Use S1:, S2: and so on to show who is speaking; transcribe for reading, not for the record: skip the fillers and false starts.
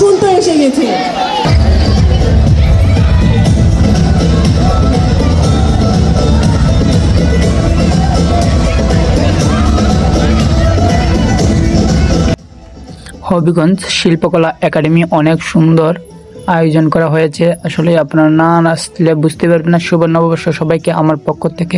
S1: হেমন্ত এসে গেছে।
S2: হবিগঞ্জ শিল্পকলা একাডেমি অনেক সুন্দর আয়োজন করা হয়েছে। আসলে আপনারা না আসলে বুঝতে পারবেন না। শুভ নববর্ষ সবাইকে আমার পক্ষ থেকে।